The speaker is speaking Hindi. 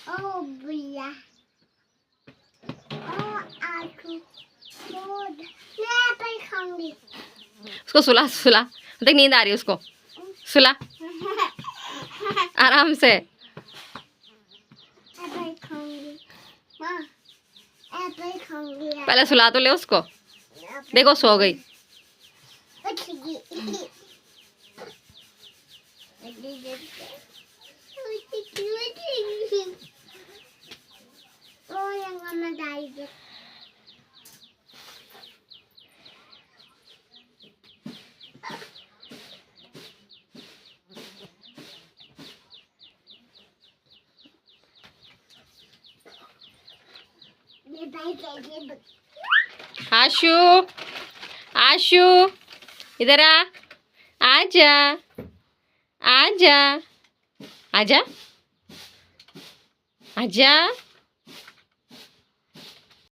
ओ बुला ओ आलू दूध मैं एप्पल खाऊंगी उसको सुला सुला देख नींद आ रही है उसको सुला आराम से एप्पल खाऊंगी माँ एप्पल खाऊंगी पहले सुला तो ले उसको देखो सो गई उठगी Oh, yang mama dive. आशु आशु इधर आ आजा आजा आजा आजा